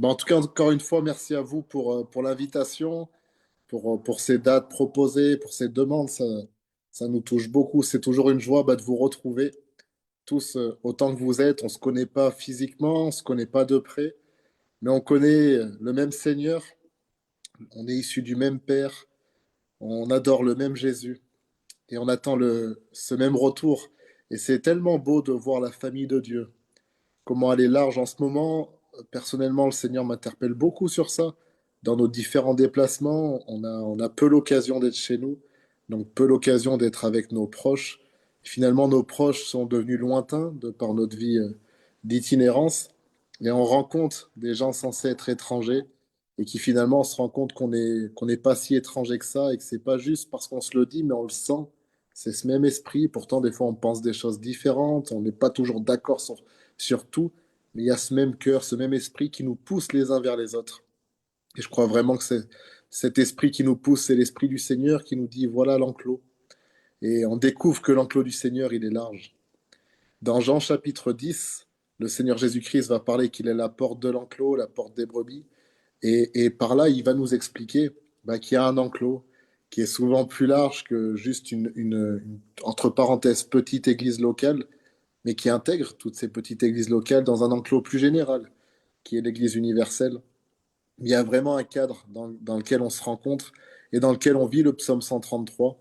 En tout cas, encore une fois, merci à vous pour l'invitation, pour ces dates proposées, pour ces demandes. Ça nous touche beaucoup. C'est toujours une joie de vous retrouver tous autant que vous êtes. On ne se connaît pas physiquement, on ne se connaît pas de près, mais on connaît le même Seigneur. On est issus du même Père. On adore le même Jésus et on attend ce même retour. Et c'est tellement beau de voir la famille de Dieu. Comment elle est large en ce moment. Personnellement, le Seigneur m'interpelle beaucoup sur ça. Dans nos différents déplacements, on a peu l'occasion d'être chez nous, donc peu l'occasion d'être avec nos proches. Finalement, nos proches sont devenus lointains de par notre vie d'itinérance, et on rencontre des gens censés être étrangers, et qui finalement on se rend compte qu'on n'est pas si étranger que ça, et que c'est pas juste parce qu'on se le dit, mais on le sent. C'est ce même esprit. Pourtant, des fois, on pense des choses différentes, on n'est pas toujours d'accord sur tout, mais il y a ce même cœur, ce même esprit qui nous pousse les uns vers les autres. Et je crois vraiment que c'est cet esprit qui nous pousse, c'est l'esprit du Seigneur qui nous dit, voilà l'enclos. Et on découvre que l'enclos du Seigneur, il est large. Dans Jean chapitre 10, le Seigneur Jésus-Christ va parler qu'il est la porte de l'enclos, la porte des brebis. Et par là, il va nous expliquer qu'il y a un enclos qui est souvent plus large que juste entre parenthèses, petite église locale, mais qui intègre toutes ces petites églises locales dans un enclos plus général, qui est l'Église universelle. Il y a vraiment un cadre dans lequel on se rencontre et dans lequel on vit le psaume 133.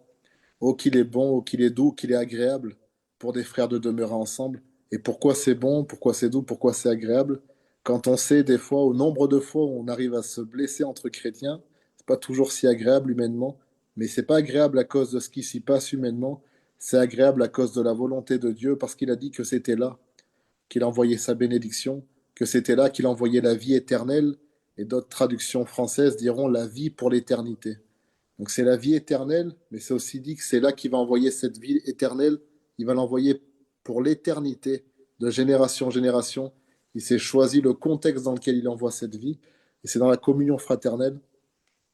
Oh, qu'il est bon, oh, qu'il est doux, qu'il est agréable pour des frères de demeurer ensemble. Et pourquoi c'est bon, pourquoi c'est doux, pourquoi c'est agréable? Quand on sait des fois, au nombre de fois où on arrive à se blesser entre chrétiens, c'est pas toujours si agréable humainement, mais c'est pas agréable à cause de ce qui s'y passe humainement, c'est agréable à cause de la volonté de Dieu, parce qu'il a dit que c'était là qu'il envoyait sa bénédiction, que c'était là qu'il envoyait la vie éternelle, et d'autres traductions françaises diront la vie pour l'éternité. Donc c'est la vie éternelle, mais c'est aussi dit que c'est là qu'il va envoyer cette vie éternelle, il va l'envoyer pour l'éternité, de génération en génération. Il s'est choisi le contexte dans lequel il envoie cette vie, et c'est dans la communion fraternelle.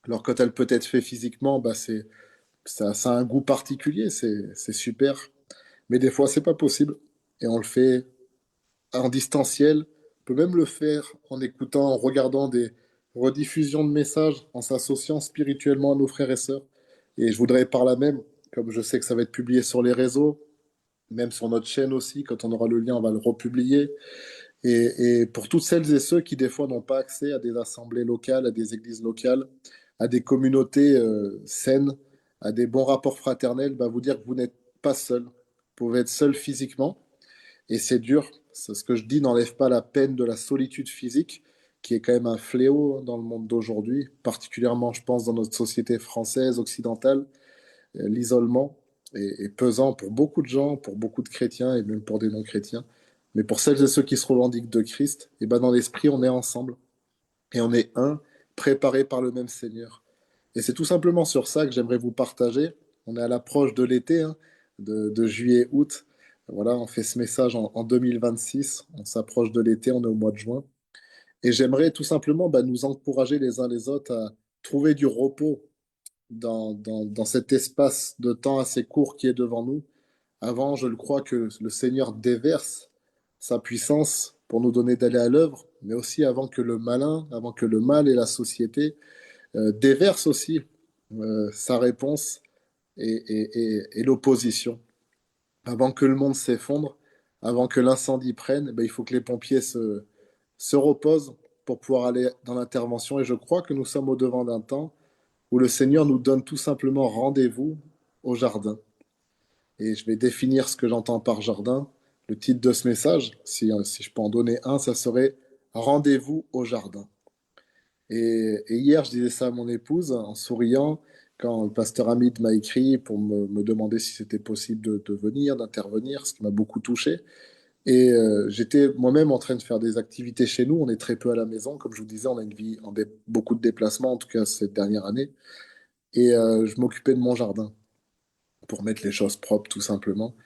Alors quand elle peut être faite physiquement, ça a un goût particulier, c'est super, mais des fois c'est pas possible, et on le fait en distanciel. On peut même le faire en écoutant, en regardant des rediffusions de messages, en s'associant spirituellement à nos frères et sœurs. Et je voudrais par là même, comme je sais que ça va être publié sur les réseaux, même sur notre chaîne aussi, quand on aura le lien, on va le republier. Et pour toutes celles et ceux qui, des fois, n'ont pas accès à des assemblées locales, à des églises locales, à des communautés saines, à des bons rapports fraternels, vous dire que vous n'êtes pas seul. Vous pouvez être seul physiquement, et c'est dur. Ce que je dis n'enlève pas la peine de la solitude physique, qui est quand même un fléau dans le monde d'aujourd'hui, particulièrement, je pense, dans notre société française, occidentale. L'isolement est pesant pour beaucoup de gens, pour beaucoup de chrétiens et même pour des non-chrétiens. Mais pour celles et ceux qui se revendiquent de Christ, dans l'esprit, on est ensemble. Et on est un, préparé par le même Seigneur. Et c'est tout simplement sur ça que j'aimerais vous partager. On est à l'approche de l'été, hein, de juillet-août. Voilà, on fait ce message en 2026. On s'approche de l'été, on est au mois de juin. Et j'aimerais tout simplement nous encourager les uns les autres à trouver du repos dans cet espace de temps assez court qui est devant nous. Avant, je le crois que le Seigneur déverse sa puissance pour nous donner d'aller à l'œuvre, mais aussi avant que le mal et la société déversent aussi sa réponse et l'opposition. Avant que le monde s'effondre, avant que l'incendie prenne, il faut que les pompiers se reposent pour pouvoir aller dans l'intervention. Et je crois que nous sommes au devant d'un temps où le Seigneur nous donne tout simplement rendez-vous au jardin. Et je vais définir ce que j'entends par jardin. Le titre de ce message, si je peux en donner un, ça serait Rendez-vous au jardin. Et hier, je disais ça à mon épouse en souriant quand le pasteur Hamid m'a écrit pour me demander si c'était possible de venir, d'intervenir, ce qui m'a beaucoup touché. Et j'étais moi-même en train de faire des activités chez nous. On est très peu à la maison. Comme je vous disais, on a une vie beaucoup de déplacements, en tout cas cette dernière année. Et je m'occupais de mon jardin pour mettre les choses propres, tout simplement.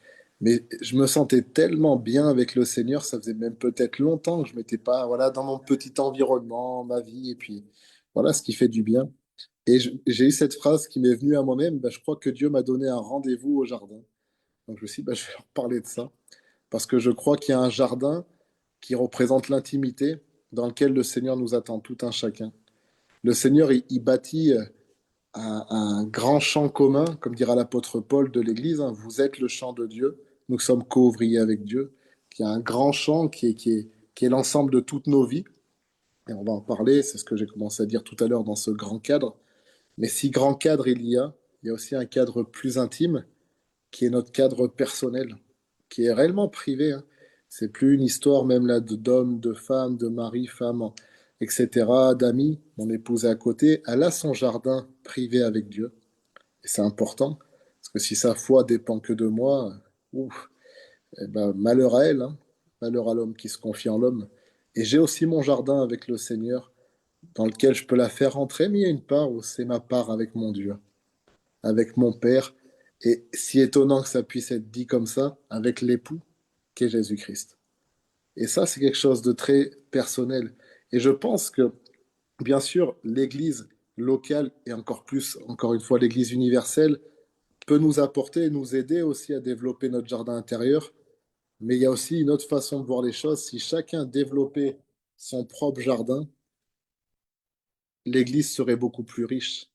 Mais je me sentais tellement bien avec le Seigneur, ça faisait même peut-être longtemps que je m'étais pas, voilà, dans mon petit environnement, ma vie, et puis voilà ce qui fait du bien. Et j'ai eu cette phrase qui m'est venue à moi-même, je crois que Dieu m'a donné un rendez-vous au jardin. Donc je me suis dit, je vais leur parler de ça, parce que je crois qu'il y a un jardin qui représente l'intimité, dans lequel le Seigneur nous attend tout un chacun. Le Seigneur, il bâtit un grand champ commun, comme dira l'apôtre Paul de l'Église, hein. Vous êtes le champ de Dieu, nous sommes co-ouvriers avec Dieu, qui a un grand champ qui est l'ensemble de toutes nos vies. Et on va en parler, c'est ce que j'ai commencé à dire tout à l'heure dans ce grand cadre. Mais si grand cadre il y a aussi un cadre plus intime, qui est notre cadre personnel, qui est réellement privé, hein. C'est plus une histoire même là d'hommes, de femmes, de mari, femme, etc., d'amis. Mon épouse est à côté, elle a son jardin privé avec Dieu. Et c'est important, parce que si sa foi dépend que de moi, ouf, eh ben, malheur à elle, hein. Malheur à l'homme qui se confie en l'homme. Et j'ai aussi mon jardin avec le Seigneur, dans lequel je peux la faire rentrer, mais il y a une part où c'est ma part avec mon Dieu, avec mon Père. Et si étonnant que ça puisse être dit comme ça, avec l'époux qu'est Jésus-Christ. Et ça, c'est quelque chose de très personnel. Et je pense que, bien sûr, l'Église locale, et encore plus, encore une fois, l'Église universelle, peut nous apporter et nous aider aussi à développer notre jardin intérieur. Mais il y a aussi une autre façon de voir les choses. Si chacun développait son propre jardin, l'Église serait beaucoup plus riche.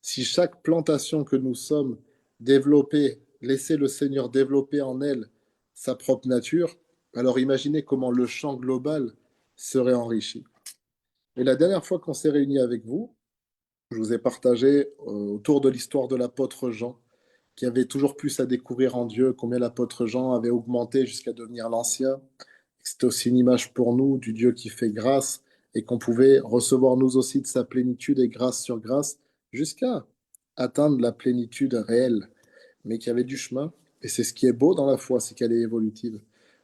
Si chaque plantation que nous sommes développait, laissait le Seigneur développer en elle sa propre nature, alors imaginez comment le champ global serait enrichi. Et la dernière fois qu'on s'est réunis avec vous, je vous ai partagé autour de l'histoire de l'apôtre Jean, qui avait toujours plus à découvrir en Dieu, combien l'apôtre Jean avait augmenté jusqu'à devenir l'Ancien. C'était aussi une image pour nous du Dieu qui fait grâce et qu'on pouvait recevoir nous aussi de sa plénitude et grâce sur grâce jusqu'à atteindre la plénitude réelle, mais qu'il y avait du chemin. Et c'est ce qui est beau dans la foi, c'est qu'elle est évolutive.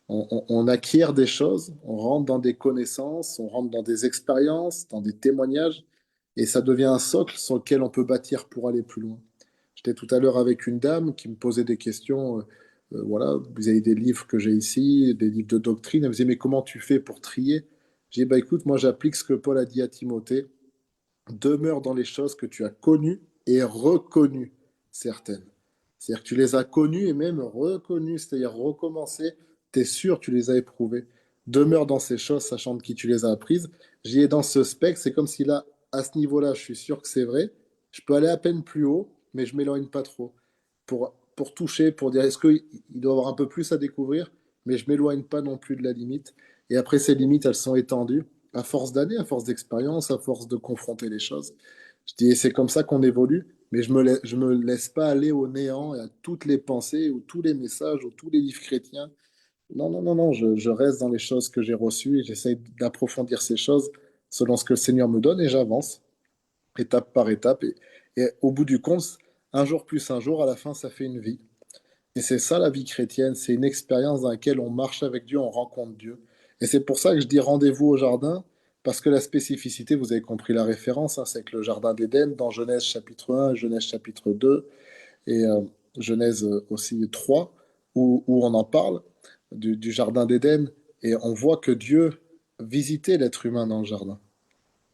On acquiert des choses, on rentre dans des connaissances, on rentre dans des expériences, dans des témoignages, et ça devient un socle sur lequel on peut bâtir pour aller plus loin. J'étais tout à l'heure avec une dame qui me posait des questions. Voilà, vous avez des livres que j'ai ici, des livres de doctrine. Elle me disait, mais comment tu fais pour trier? J'ai dit, bah écoute, moi j'applique ce que Paul a dit à Timothée. Demeure dans les choses que tu as connues et reconnues, certaines. C'est-à-dire que tu les as connues et même reconnues, c'est-à-dire recommencer, tu es sûr que tu les as éprouvées. Demeure dans ces choses, sachant de qui tu les as apprises. J'y ai dans ce spectre, c'est comme si là, à ce niveau-là, je suis sûr que c'est vrai. Je peux aller à peine plus haut, mais je m'éloigne pas trop. Pour toucher, pour dire, est-ce qu'il doit y avoir un peu plus à découvrir, mais je m'éloigne pas non plus de la limite. Et après, ces limites, elles sont étendues à force d'années, à force d'expérience, à force de confronter les choses. Je dis, et c'est comme ça qu'on évolue, mais je me laisse pas aller au néant et à toutes les pensées ou tous les messages ou tous les livres chrétiens. Non, non, non, non, je reste dans les choses que j'ai reçues et j'essaie d'approfondir ces choses selon ce que le Seigneur me donne et j'avance étape par étape. Et au bout du compte, un jour plus un jour, à la fin, ça fait une vie. Et c'est ça la vie chrétienne, c'est une expérience dans laquelle on marche avec Dieu, on rencontre Dieu. Et c'est pour ça que je dis rendez-vous au jardin, parce que la spécificité, vous avez compris la référence, hein, c'est que le jardin d'Éden, dans Genèse chapitre 1, Genèse chapitre 2 et Genèse aussi 3, où on en parle du jardin d'Éden, et on voit que Dieu visitait l'être humain dans le jardin.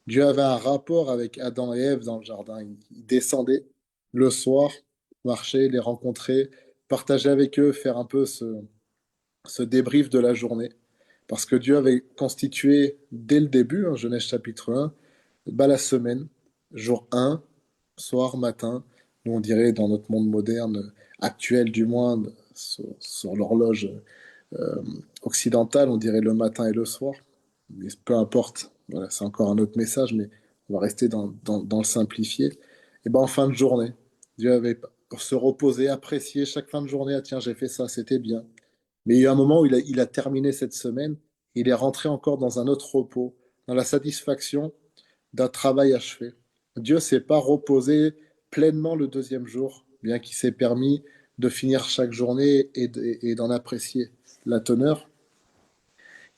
Dieu avait un rapport avec Adam et Ève dans le jardin. Il descendait le soir, marchait, les rencontrer, partager avec eux, faire un peu ce débrief de la journée. Parce que Dieu avait constitué dès le début, hein, Genèse chapitre 1, bah, la semaine, jour 1, soir, matin. Nous, on dirait dans notre monde moderne, actuel du moins, sur l'horloge euh, occidentale, on dirait le matin et le soir. Mais peu importe, voilà, c'est encore un autre message, mais on va rester dans le simplifié. Et ben en fin de journée, Dieu avait pour se reposer, apprécier chaque fin de journée. Ah tiens, j'ai fait ça, c'était bien. Mais il y a eu un moment où il a terminé cette semaine, il est rentré encore dans un autre repos, dans la satisfaction d'un travail achevé. Dieu s'est pas reposé pleinement le deuxième jour, bien qu'il s'est permis de finir chaque journée et d'en apprécier la teneur.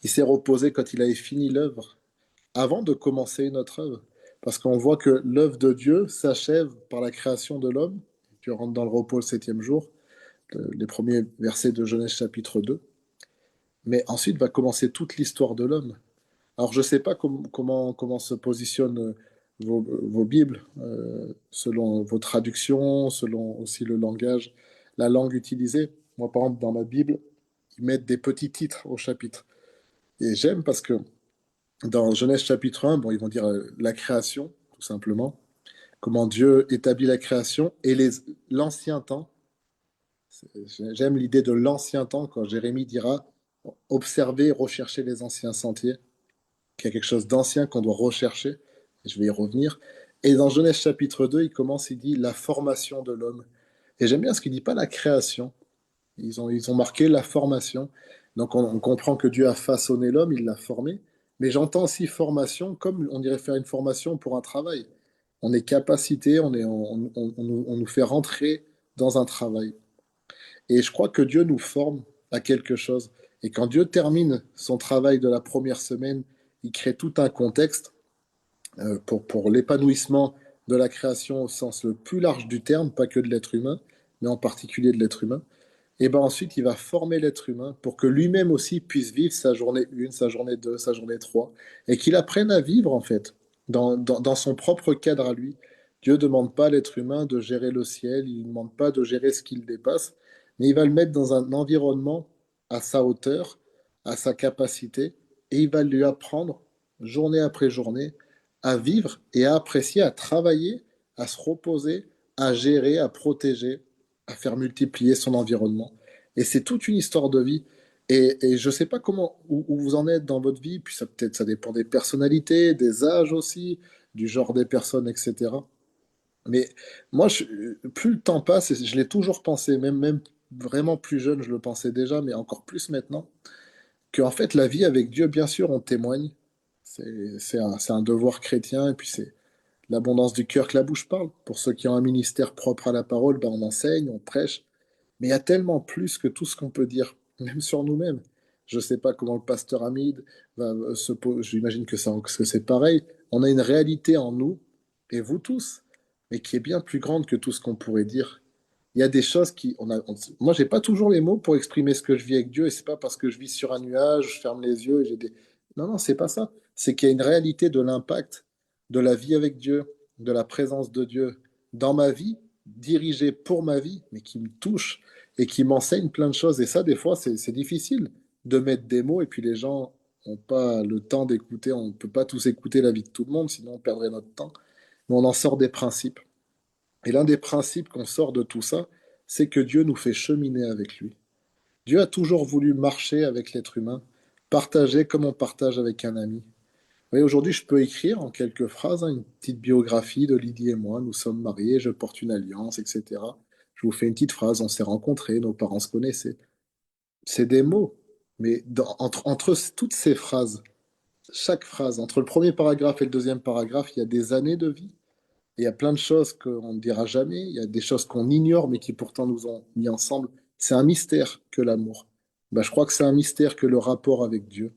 Il s'est reposé quand il avait fini l'œuvre, avant de commencer notre œuvre. Parce qu'on voit que l'œuvre de Dieu s'achève par la création de l'homme. Tu rentres dans le repos le septième jour, les premiers versets de Genèse chapitre 2. Mais ensuite va commencer toute l'histoire de l'homme. Alors je ne sais pas comment se positionnent vos Bibles, selon vos traductions, selon aussi le langage, la langue utilisée. Moi, par exemple, dans ma Bible, ils mettent des petits titres au chapitre. Et j'aime parce que Dans Genèse chapitre 1, bon, ils vont dire la création, tout simplement, comment Dieu établit la création et l'ancien temps. J'aime l'idée de l'ancien temps quand Jérémie dira observer, rechercher les anciens sentiers, qu'il y a quelque chose d'ancien qu'on doit rechercher. Et je vais y revenir. Et dans Genèse chapitre 2, il dit la formation de l'homme. Et j'aime bien ce qu'il dit, pas la création. Ils ont marqué la formation. Donc on comprend que Dieu a façonné l'homme, il l'a formé. Mais j'entends aussi formation comme on irait faire une formation pour un travail. On est capacité, on nous fait rentrer dans un travail. Et je crois que Dieu nous forme à quelque chose. Et quand Dieu termine son travail de la première semaine, il crée tout un contexte pour l'épanouissement de la création au sens le plus large du terme, pas que de l'être humain, mais en particulier de l'être humain. Et ben ensuite, il va former l'être humain pour que lui-même aussi puisse vivre sa journée 1, sa journée 2, sa journée 3, et qu'il apprenne à vivre en fait, dans son propre cadre à lui. Dieu ne demande pas à l'être humain de gérer le ciel, il ne demande pas de gérer ce qu'il dépasse, mais il va le mettre dans un environnement à sa hauteur, à sa capacité, et il va lui apprendre, journée après journée, à vivre et à apprécier, à travailler, à se reposer, à gérer, à protéger, à faire multiplier son environnement. Et c'est toute une histoire de vie. Et je ne sais pas comment, où vous en êtes dans votre vie, puis ça peut-être ça dépend des personnalités, des âges aussi, du genre des personnes, etc. Mais moi, plus le temps passe, et je l'ai toujours pensé, même vraiment plus jeune, je le pensais déjà, mais encore plus maintenant, qu'en fait, la vie avec Dieu, bien sûr, on témoigne. C'est un devoir chrétien, et puis c'est l'abondance du cœur que la bouche parle. Pour ceux qui ont un ministère propre à la parole, ben on enseigne, on prêche, mais il y a tellement plus que tout ce qu'on peut dire, même sur nous-mêmes. Je ne sais pas comment le pasteur Hamid se pose, j'imagine que c'est pareil. On a une réalité en nous, et vous tous, mais qui est bien plus grande que tout ce qu'on pourrait dire. Il y a des choses qui... moi, j'ai pas toujours les mots pour exprimer ce que je vis avec Dieu, et c'est pas parce que je vis sur un nuage, je ferme les yeux, et j'ai des... Non, non, c'est pas ça. C'est qu'il y a une réalité de l'impact de la vie avec Dieu, de la présence de Dieu dans ma vie, dirigée pour ma vie, mais qui me touche et qui m'enseigne plein de choses. Et ça, des fois, c'est difficile de mettre des mots et puis les gens n'ont pas le temps d'écouter. On ne peut pas tous écouter la vie de tout le monde, sinon on perdrait notre temps. Mais on en sort des principes. Et l'un des principes qu'on sort de tout ça, c'est que Dieu nous fait cheminer avec lui. Dieu a toujours voulu marcher avec l'être humain, partager comme on partage avec un ami. Oui, aujourd'hui, je peux écrire en quelques phrases une petite biographie de Lydie et moi. Nous sommes mariés, je porte une alliance, etc. Je vous fais une petite phrase, on s'est rencontrés, nos parents se connaissaient. C'est des mots, mais entre toutes ces phrases, chaque phrase, entre le premier paragraphe et le deuxième paragraphe, il y a des années de vie. Et il y a plein de choses qu'on ne dira jamais, il y a des choses qu'on ignore, mais qui pourtant nous ont mis ensemble. C'est un mystère que l'amour. Ben, je crois que c'est un mystère que le rapport avec Dieu.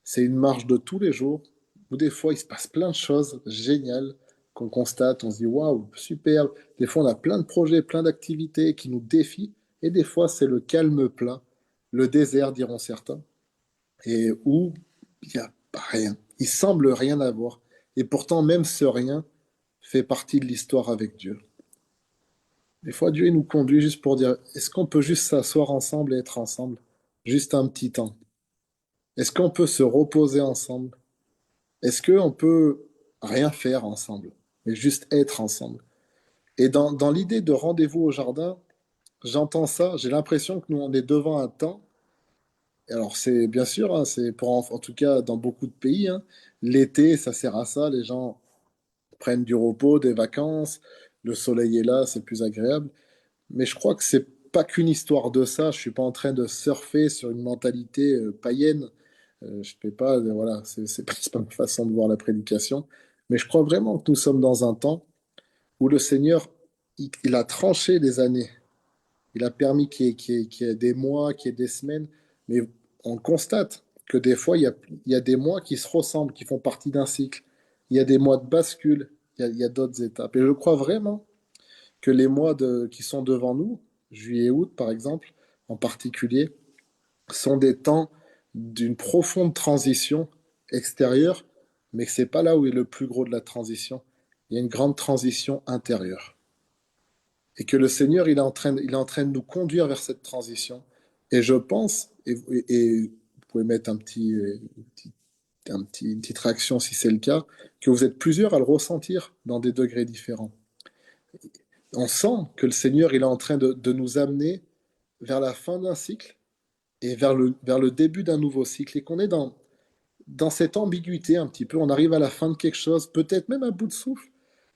C'est une marche de tous les jours où des fois il se passe plein de choses géniales qu'on constate, on se dit waouh, superbe. Des fois on a plein de projets, plein d'activités qui nous défient, et des fois c'est le calme plat, le désert diront certains, et où il n'y a pas rien. Il semble rien avoir. Et pourtant même ce rien fait partie de l'histoire avec Dieu. Des fois Dieu il nous conduit juste pour dire, est-ce qu'on peut juste s'asseoir ensemble et être ensemble? Juste un petit temps. Est-ce qu'on peut se reposer ensemble? Est-ce qu'on peut rien faire ensemble, mais juste être ensemble? Et dans l'idée de rendez-vous au jardin, j'entends ça, j'ai l'impression que nous, on est devant un temps. Et alors, c'est bien sûr, hein, c'est pour en tout cas dans beaucoup de pays, hein, l'été, ça sert à ça. Les gens prennent du repos, des vacances, le soleil est là, c'est plus agréable. Mais je crois que c'est pas qu'une histoire de ça. Je suis pas en train de surfer sur une mentalité païenne. Je fais pas, voilà, c'est pas ma façon de voir la prédication. Mais je crois vraiment que nous sommes dans un temps où le Seigneur, il a tranché des années. Il a permis qu'il y ait des mois, qu'il y ait des semaines. Mais on constate que des fois, il y a des mois qui se ressemblent, qui font partie d'un cycle. Il y a des mois de bascule, il y a d'autres étapes. Et je crois vraiment que les mois qui sont devant nous, juillet et août par exemple, en particulier, sont des temps d'une profonde transition extérieure, mais que c'est pas là où est le plus gros de la transition. Il y a une grande transition intérieure. Et que le Seigneur, il est en train de nous conduire vers cette transition. Et je pense, et vous pouvez mettre un petit une petite réaction si c'est le cas, que vous êtes plusieurs à le ressentir dans des degrés différents. On sent que le Seigneur, il est en train de nous amener vers la fin d'un cycle et vers le début d'un nouveau cycle et qu'on est dans cette ambiguïté un petit peu. On arrive à la fin de quelque chose, peut-être même à bout de souffle.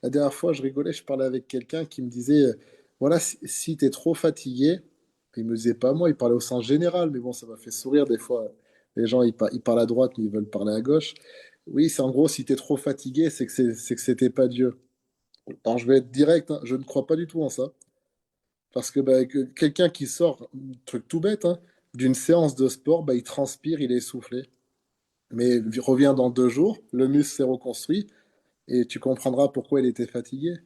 La dernière fois, je rigolais, je parlais avec quelqu'un qui me disait, voilà, si tu es trop fatigué, il me disait pas moi, il parlait au sens général, mais bon, ça m'a fait sourire des fois. Les gens, ils parlent à droite, mais ils veulent parler à gauche. Oui, c'est en gros, si tu es trop fatigué, c'est que c'était pas Dieu. Alors, je vais être direct, hein, je ne crois pas du tout en ça. Parce que, bah, quelqu'un qui sort, truc tout bête, hein, d'une séance de sport, bah, il transpire, il est essoufflé. Mais reviens dans 2 jours, le muscle s'est reconstruit et tu comprendras pourquoi il était fatigué.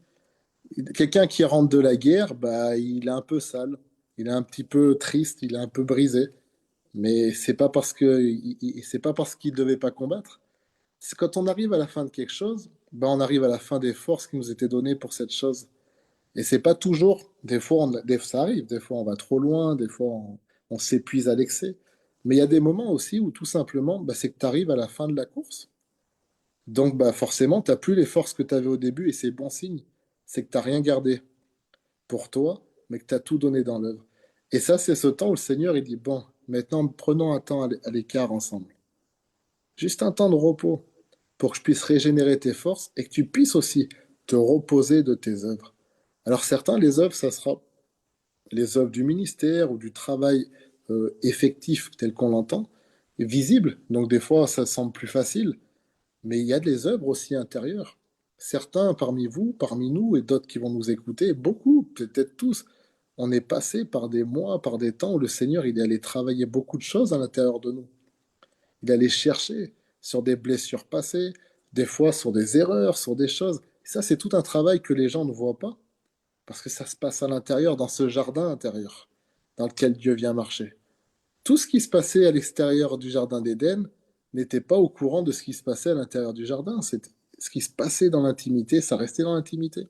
Quelqu'un qui rentre de la guerre, bah, il est un peu sale, il est un petit peu triste, il est un peu brisé. Mais c'est pas parce qu'il devait pas combattre. C'est quand on arrive à la fin de quelque chose, bah, on arrive à la fin des forces qui nous étaient données pour cette chose. Et c'est pas toujours. Des fois, ça arrive. Des fois, on va trop loin. Des fois, on s'épuise à l'excès. Mais il y a des moments aussi où tout simplement, bah, c'est que tu arrives à la fin de la course. Donc, bah, forcément, tu n'as plus les forces que tu avais au début et c'est bon signe. C'est que tu n'as rien gardé pour toi, mais que tu as tout donné dans l'œuvre. Et ça, c'est ce temps où le Seigneur, il dit, bon, maintenant, prenons un temps à l'écart ensemble. Juste un temps de repos pour que je puisse régénérer tes forces et que tu puisses aussi te reposer de tes œuvres. Alors certains, les œuvres, ça sera les œuvres du ministère ou du travail effectif tel qu'on l'entend, visible. Donc des fois, ça semble plus facile, mais il y a des œuvres aussi intérieures. Certains parmi vous, parmi nous et d'autres qui vont nous écouter, beaucoup, peut-être tous, on est passé par des mois, par des temps où le Seigneur, il est allé travailler beaucoup de choses à l'intérieur de nous. Il est allé chercher sur des blessures passées, des fois sur des erreurs, sur des choses. Et ça, c'est tout un travail que les gens ne voient pas. Parce que ça se passe à l'intérieur, dans ce jardin intérieur, dans lequel Dieu vient marcher. Tout ce qui se passait à l'extérieur du jardin d'Éden n'était pas au courant de ce qui se passait à l'intérieur du jardin. C'était ce qui se passait dans l'intimité, ça restait dans l'intimité.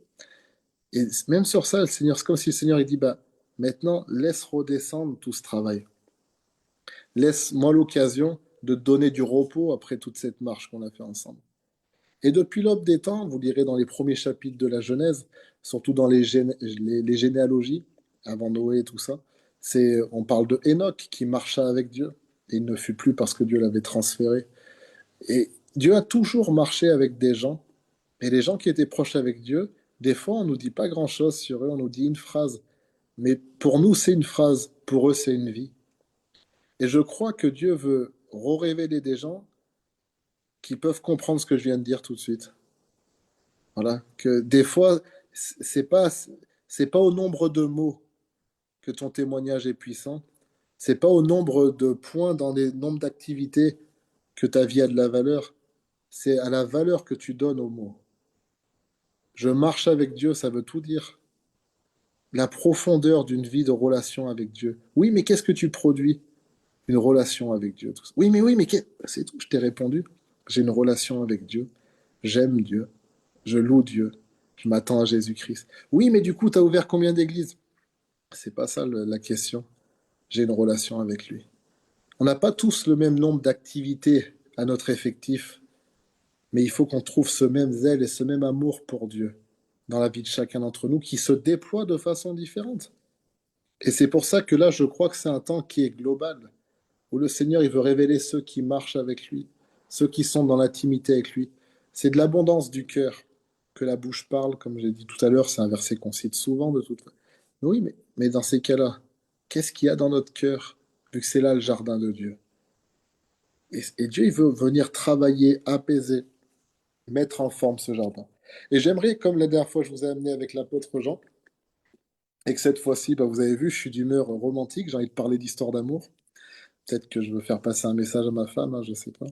Et même sur ça, le Seigneur, c'est comme si le Seigneur il dit, bah, maintenant, laisse redescendre tout ce travail. Laisse-moi l'occasion de donner du repos après toute cette marche qu'on a fait ensemble. Et depuis l'aube des temps, vous lirez dans les premiers chapitres de la Genèse, surtout dans les généalogies, avant Noé et tout ça, on parle de Enoch qui marcha avec Dieu. Et il ne fut plus parce que Dieu l'avait transféré. Et Dieu a toujours marché avec des gens. Et les gens qui étaient proches avec Dieu, des fois, on ne nous dit pas grand-chose sur eux, on nous dit une phrase. Mais pour nous, c'est une phrase. Pour eux, c'est une vie. Et je crois que Dieu veut révéler des gens qui peuvent comprendre ce que je viens de dire tout de suite. Voilà, que des fois, c'est pas, c'est pas au nombre de mots que ton témoignage est puissant, c'est pas au nombre de points dans les nombres d'activités que ta vie a de la valeur, c'est à la valeur que tu donnes aux mots. Je marche avec Dieu, ça veut tout dire. La profondeur d'une vie de relation avec Dieu. Oui, mais qu'est-ce que tu produis? Une relation avec Dieu. Tout ça. Oui, mais c'est tout, je t'ai répondu. J'ai une relation avec Dieu. J'aime Dieu. Je loue Dieu. Je m'attends à Jésus-Christ. Oui, mais du coup, tu as ouvert combien d'églises? C'est pas ça la question. J'ai une relation avec lui. On n'a pas tous le même nombre d'activités à notre effectif, mais il faut qu'on trouve ce même zèle et ce même amour pour Dieu dans la vie de chacun d'entre nous qui se déploie de façon différente. Et c'est pour ça que là, je crois que c'est un temps qui est global, où le Seigneur, il veut révéler ceux qui marchent avec lui, ceux qui sont dans l'intimité avec lui. C'est de l'abondance du cœur que la bouche parle, comme j'ai dit tout à l'heure, c'est un verset qu'on cite souvent de toute façon. Oui, mais dans ces cas-là, qu'est-ce qu'il y a dans notre cœur, vu que c'est là le jardin de Dieu? Et Dieu, il veut venir travailler, apaiser, mettre en forme ce jardin. Et j'aimerais, comme la dernière fois, je vous ai amené avec l'apôtre Jean, et que cette fois-ci, bah, vous avez vu, je suis d'humeur romantique, j'ai envie de parler d'histoire d'amour. Peut-être que je veux faire passer un message à ma femme, hein, je ne sais pas.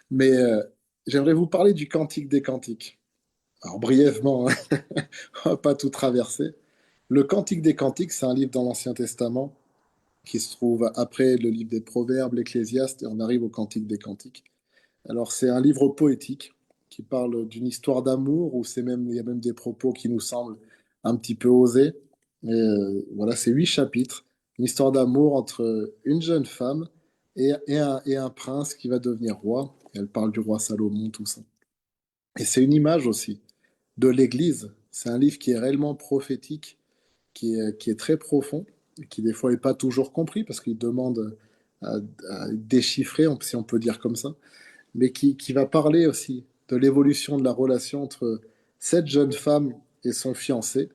Mais j'aimerais vous parler du Cantique des Cantiques. Alors brièvement, hein, on va pas tout traverser. Le Cantique des Cantiques, c'est un livre dans l'Ancien Testament qui se trouve après le livre des Proverbes, l'Ecclésiaste, et on arrive au Cantique des Cantiques. Alors c'est un livre poétique qui parle d'une histoire d'amour où il y a même des propos qui nous semblent un petit peu osés. Et voilà, c'est 8 chapitres, une histoire d'amour entre une jeune femme et un prince qui va devenir roi. Et elle parle du roi Salomon, tout ça. Et c'est une image aussi de l'Église. C'est un livre qui est réellement prophétique, qui est très profond, et qui des fois n'est pas toujours compris parce qu'il demande à, à déchiffrer, si on peut dire comme ça, mais qui va parler aussi de l'évolution de la relation entre cette jeune femme et son fiancé,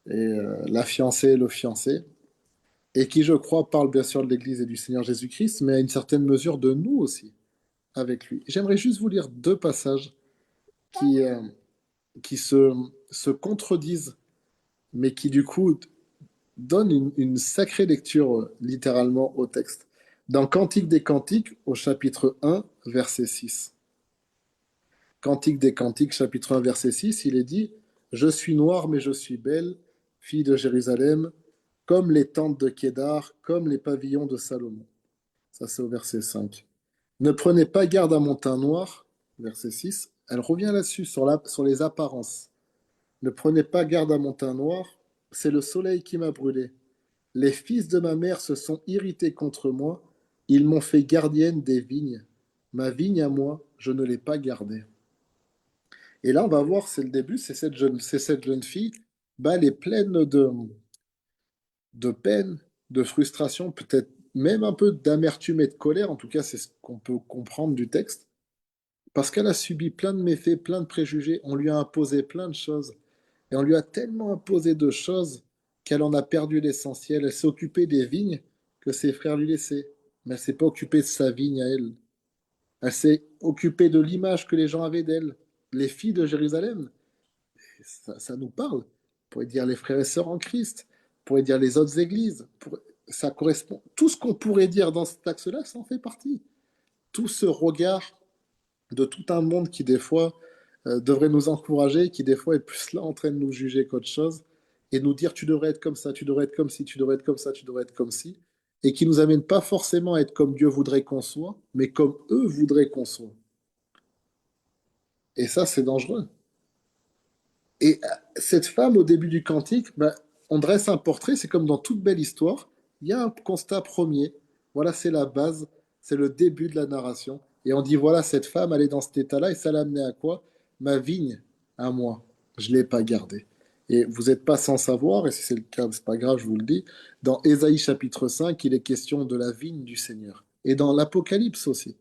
et la fiancée et le fiancé, et qui, je crois, parle bien sûr de l'Église et du Seigneur Jésus-Christ, mais à une certaine mesure de nous aussi, avec lui. J'aimerais juste vous lire deux passages qui, euh, qui se contredisent, mais qui du coup donnent une sacrée lecture littéralement au texte. Dans Cantique des Cantiques, au chapitre 1, verset 6. Cantique des Cantiques, chapitre 1, verset 6, il est dit: Je suis noire, mais je suis belle, fille de Jérusalem, comme les tentes de Kédar, comme les pavillons de Salomon. Ça, c'est au verset 5. Ne prenez pas garde à mon teint noir, verset 6. Elle revient là-dessus, sur les apparences. Ne prenez pas garde à mon teint noir, c'est le soleil qui m'a brûlé. Les fils de ma mère se sont irrités contre moi, ils m'ont fait gardienne des vignes. Ma vigne à moi, je ne l'ai pas gardée. Et là, on va voir, c'est le début, c'est cette jeune fille, bah, elle est pleine de peine, de frustration, peut-être même un peu d'amertume et de colère, en tout cas, c'est ce qu'on peut comprendre du texte, parce qu'elle a subi plein de méfaits, plein de préjugés, on lui a imposé plein de choses, et on lui a tellement imposé de choses qu'elle en a perdu l'essentiel. Elle s'est occupée des vignes que ses frères lui laissaient, mais elle s'est pas occupée de sa vigne à elle. Elle s'est occupée de l'image que les gens avaient d'elle. Les filles de Jérusalem, ça nous parle. On pourrait dire les frères et sœurs en Christ, on pourrait dire les autres églises. Ça correspond. Tout ce qu'on pourrait dire dans cet axe-là, ça en fait partie. Tout ce regard de tout un monde qui, des fois, devrait nous encourager, qui, des fois, est plus là en train de nous juger qu'autre chose, et nous dire tu devrais être comme ça, tu devrais être comme ci, tu devrais être comme ça, tu devrais être comme ci, et qui nous amène pas forcément à être comme Dieu voudrait qu'on soit, mais comme eux voudraient qu'on soit. Et ça, c'est dangereux. Et cette femme, au début du cantique, ben, on dresse un portrait, c'est comme dans toute belle histoire, il y a un constat premier, voilà, c'est la base, c'est le début de la narration. Et on dit, voilà, cette femme, elle est dans cet état-là, et ça l'a amené à quoi? Ma vigne, à moi, je ne l'ai pas gardée. Et vous n'êtes pas sans savoir, et si c'est le cas, c'est pas grave, je vous le dis, dans Ésaïe chapitre 5, il est question de la vigne du Seigneur. Et dans l'Apocalypse aussi.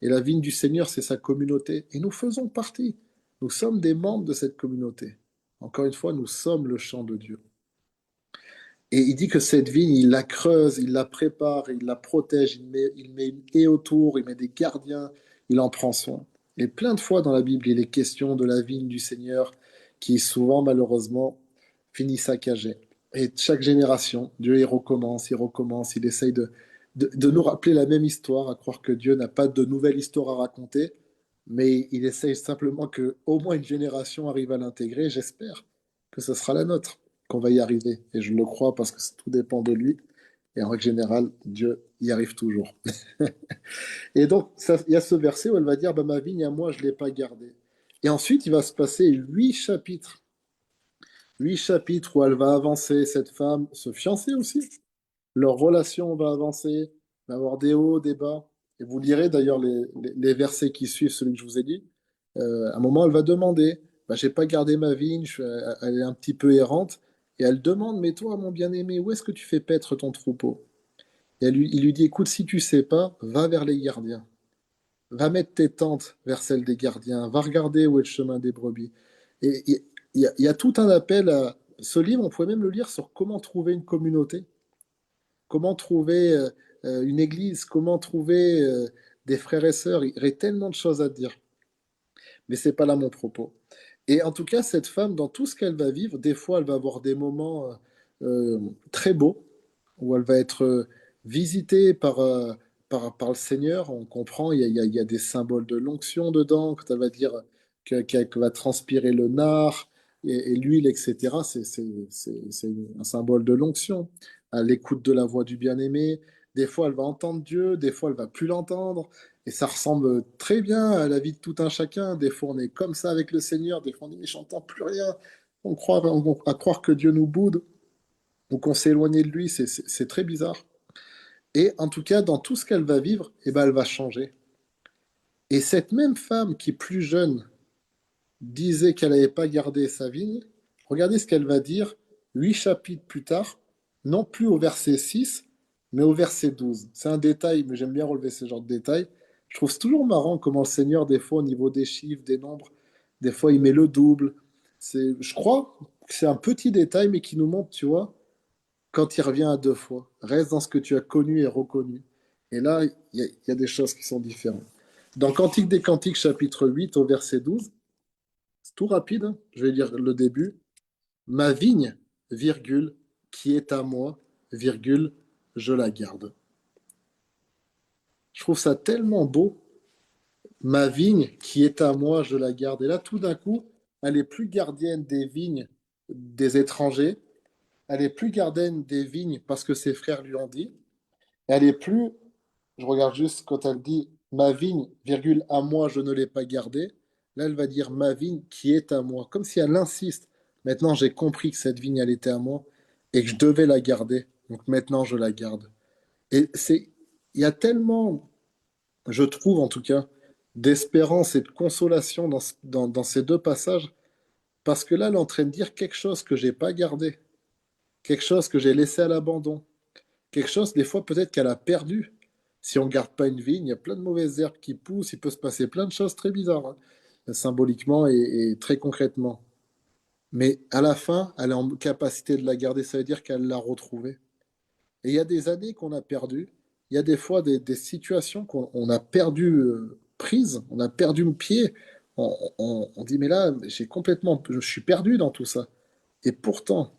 Et la vigne du Seigneur, c'est sa communauté. Et nous faisons partie. Nous sommes des membres de cette communauté. Encore une fois, nous sommes le champ de Dieu. Et il dit que cette vigne, il la creuse, il la prépare, il la protège, il met une haie autour, il met des gardiens, il en prend soin. Et plein de fois dans la Bible, il est question de la vigne du Seigneur qui souvent, malheureusement, finit saccagée. Et chaque génération, Dieu, il recommence, il essaye de nous rappeler la même histoire, à croire que Dieu n'a pas de nouvelle histoire à raconter, mais il essaye simplement que au moins une génération arrive à l'intégrer. J'espère que ce sera la nôtre, qu'on va y arriver. Et je le crois parce que tout dépend de lui. Et en règle générale, Dieu y arrive toujours. Et donc, il y a ce verset où elle va dire, bah, ma vigne à moi, je ne l'ai pas gardée. Et ensuite, il va se passer 8 chapitres. 8 chapitres où elle va avancer, cette femme, se fiancer aussi. Leur relation va avancer, il va y avoir des hauts, des bas. Et vous lirez d'ailleurs les versets qui suivent celui que je vous ai dit. À un moment, elle va demander, bah, j'ai pas gardé ma vigne, elle est un petit peu errante. Et elle demande, mais toi, mon bien-aimé, où est-ce que tu fais paître ton troupeau? Et il lui dit, écoute, si tu sais pas, va vers les gardiens. Va mettre tes tentes vers celles des gardiens. Va regarder où est le chemin des brebis. Et il y a tout un appel à... Ce livre, on pourrait même le lire sur comment trouver une communauté, comment trouver une église, comment trouver des frères et sœurs. Il y aurait tellement de choses à dire. Mais c'est pas là mon propos. Et en tout cas, cette femme, dans tout ce qu'elle va vivre, des fois, elle va avoir des moments très beaux, où elle va être visitée par le Seigneur. On comprend, il y a des symboles de l'onction dedans, quand elle va dire qu'elle va transpirer le nard et l'huile, etc. C'est un symbole de l'onction. À l'écoute de la voix du bien-aimé. Des fois, elle va entendre Dieu, des fois, elle va plus l'entendre. Et ça ressemble très bien à la vie de tout un chacun. Des fois, on est comme ça avec le Seigneur. Des fois, on dit, mais j'entends plus rien. À croire que Dieu nous boude ou qu'on s'est éloigné de lui. C'est très bizarre. Et en tout cas, dans tout ce qu'elle va vivre, eh ben, elle va changer. Et cette même femme qui, plus jeune, disait qu'elle n'avait pas gardé sa vigne, regardez ce qu'elle va dire 8 chapitres plus tard, non plus au verset 6, mais au verset 12. C'est un détail, mais j'aime bien relever ce genre de détails. Je trouve c'est toujours marrant comment le Seigneur, des fois, au niveau des chiffres, des nombres, des fois, il met le double. Je crois que c'est un petit détail, mais qui nous montre, tu vois, quand il revient à 2 fois. Reste dans ce que tu as connu et reconnu. Et là, il y a des choses qui sont différentes. Dans Cantique des Cantiques, chapitre 8, au verset 12, c'est tout rapide, hein. Je vais lire le début. Ma vigne, virgule, qui est à moi, virgule, je la garde. Je trouve ça tellement beau. Ma vigne, qui est à moi, je la garde. Et là, tout d'un coup, elle est plus gardienne des vignes des étrangers. Elle est plus gardienne des vignes parce que ses frères lui ont dit. Elle est plus, je regarde juste quand elle dit ma vigne, virgule, à moi, je ne l'ai pas gardée. Là, elle va dire ma vigne qui est à moi. Comme si elle insiste. Maintenant, j'ai compris que cette vigne, elle était à moi et que je devais la garder. Donc maintenant, je la garde. Et il y a tellement, je trouve en tout cas, d'espérance et de consolation dans ces deux passages, parce que là, elle est en train de dire quelque chose que j'ai pas gardé, quelque chose que j'ai laissé à l'abandon, quelque chose, des fois, peut-être qu'elle a perdu. Si on ne garde pas une vigne, il y a plein de mauvaises herbes qui poussent, il peut se passer plein de choses très bizarres, hein, symboliquement et très concrètement. Mais à la fin, elle est en capacité de la garder, ça veut dire qu'elle l'a retrouvée. Et il y a des années qu'on a perdues, il y a des fois des situations qu'on a perdu prise, on a perdu le pied. On dit, mais là, je suis perdu dans tout ça. Et pourtant,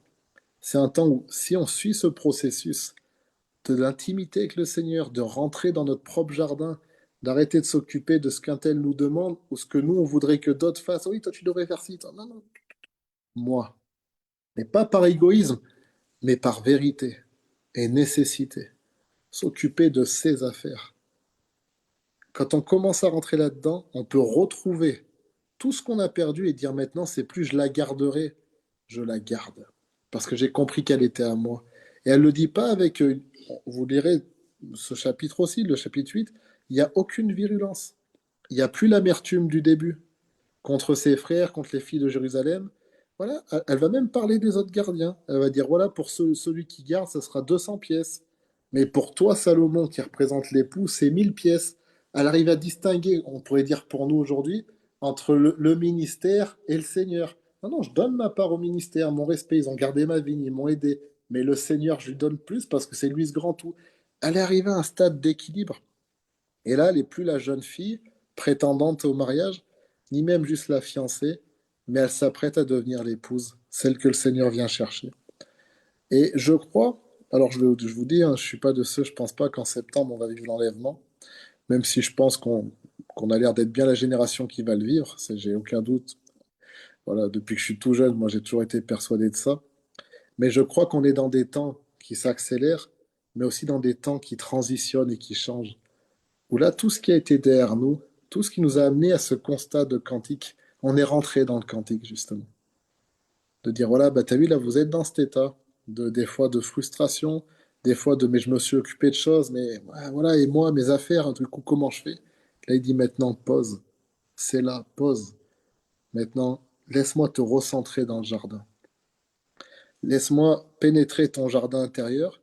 c'est un temps où, si on suit ce processus, de l'intimité avec le Seigneur, de rentrer dans notre propre jardin, d'arrêter de s'occuper de ce qu'un tel nous demande ou ce que nous, on voudrait que d'autres fassent. Oui, toi, tu devrais faire ci. Toi. Non, non, moi. Mais pas par égoïsme, mais par vérité et nécessité. S'occuper de ses affaires. Quand on commence à rentrer là-dedans, on peut retrouver tout ce qu'on a perdu et dire maintenant, c'est plus je la garderai, je la garde. Parce que j'ai compris qu'elle était à moi. Et elle ne le dit pas avec, vous lirez ce chapitre aussi, le chapitre 8, il n'y a aucune virulence. Il n'y a plus l'amertume du début contre ses frères, contre les filles de Jérusalem. Voilà, elle va même parler des autres gardiens. Elle va dire, voilà, pour celui qui garde, ça sera 200 pièces. Mais pour toi, Salomon, qui représente l'époux, c'est 1000 pièces. Elle arrive à distinguer, on pourrait dire pour nous aujourd'hui, entre le ministère et le Seigneur. Non, non, je donne ma part au ministère, mon respect, ils ont gardé ma vigne, ils m'ont aidé. Mais le Seigneur, je lui donne plus parce que c'est lui ce grand tout. Elle est arrivée à un stade d'équilibre. Et là, elle n'est plus la jeune fille prétendante au mariage, ni même juste la fiancée, mais elle s'apprête à devenir l'épouse, celle que le Seigneur vient chercher. Et je crois, alors je vous dis, hein, je ne suis pas de ceux, je ne pense pas qu'en septembre on va vivre l'enlèvement, même si je pense qu'on a l'air d'être bien la génération qui va le vivre, j'ai aucun doute. Voilà, depuis que je suis tout jeune, moi j'ai toujours été persuadé de ça. Mais je crois qu'on est dans des temps qui s'accélèrent, mais aussi dans des temps qui transitionnent et qui changent où là, tout ce qui a été derrière nous, tout ce qui nous a amené à ce constat de quantique, on est rentré dans le quantique, justement. De dire, voilà, bah, t'as vu, là, vous êtes dans cet état, des fois de frustration, des fois de, mais je me suis occupé de choses, mais ouais, voilà, et moi, mes affaires, du coup, comment je fais? Là, il dit maintenant, pause. C'est là, pause. Maintenant, laisse-moi te recentrer dans le jardin. Laisse-moi pénétrer ton jardin intérieur,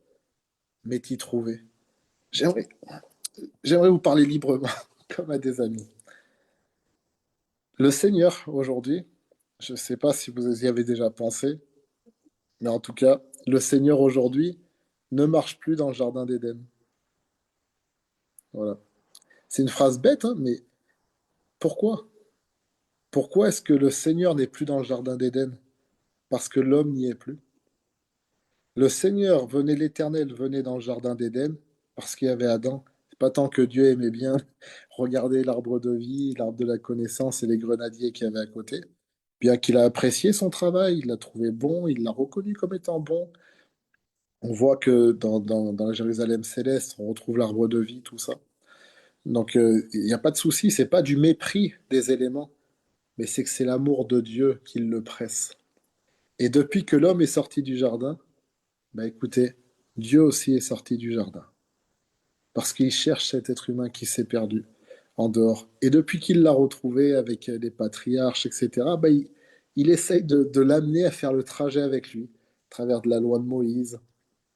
mais t'y trouver. J'aimerais, j'aimerais vous parler librement, comme à des amis. Le Seigneur, aujourd'hui, je ne sais pas si vous y avez déjà pensé, mais en tout cas, le Seigneur aujourd'hui ne marche plus dans le jardin d'Éden. Voilà. C'est une phrase bête, hein, mais pourquoi? Pourquoi est-ce que le Seigneur n'est plus dans le jardin d'Éden? Parce que l'homme n'y est plus. Le Seigneur venait, l'Éternel venait dans le jardin d'Éden parce qu'il y avait Adam. C'est pas tant que Dieu aimait bien regarder l'arbre de vie, l'arbre de la connaissance et les grenadiers qu'il y avait à côté. Bien qu'il a apprécié son travail, il l'a trouvé bon, il l'a reconnu comme étant bon. On voit que dans la Jérusalem céleste, on retrouve l'arbre de vie, tout ça. Donc, il n'y a pas de souci, c'est pas du mépris des éléments, mais c'est que c'est l'amour de Dieu qui le presse. Et depuis que l'homme est sorti du jardin, bah écoutez, Dieu aussi est sorti du jardin. Parce qu'il cherche cet être humain qui s'est perdu. en dehors. Et depuis qu'il l'a retrouvé avec les patriarches, etc., bah, il essaye de l'amener à faire le trajet avec lui, à travers de la loi de Moïse,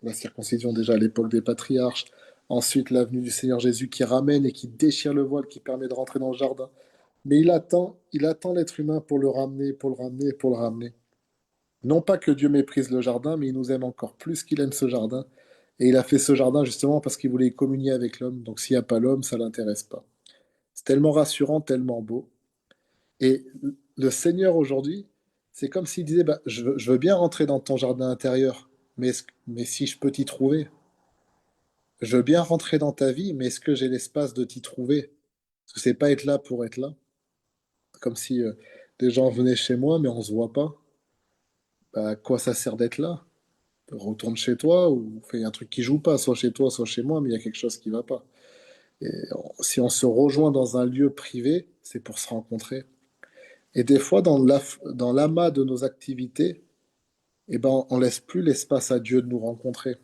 la circoncision déjà à l'époque des patriarches, ensuite l'avenue du Seigneur Jésus qui ramène et qui déchire le voile, qui permet de rentrer dans le jardin. Mais il attend l'être humain pour le ramener, pour le ramener, pour le ramener. Non pas que Dieu méprise le jardin, mais il nous aime encore plus qu'il aime ce jardin. Et il a fait ce jardin justement parce qu'il voulait communier avec l'homme. Donc s'il n'y a pas l'homme, ça ne l'intéresse pas. C'est tellement rassurant, tellement beau. Et le Seigneur aujourd'hui, c'est comme s'il disait, bah, je veux bien rentrer dans ton jardin intérieur, mais si je peux t'y trouver, je veux bien rentrer dans ta vie, mais est-ce que j'ai l'espace de t'y trouver? Parce que c'est pas être là pour être là. Comme si des gens venaient chez moi, mais on se voit pas. Bah, à quoi ça sert d'être là? Retourne chez toi ou fais un truc qui joue pas, soit chez toi, soit chez moi, mais il y a quelque chose qui va pas. Et si on se rejoint dans un lieu privé, c'est pour se rencontrer. Et des fois, dans l'amas de nos activités, eh ben, on laisse plus l'espace à Dieu de nous rencontrer.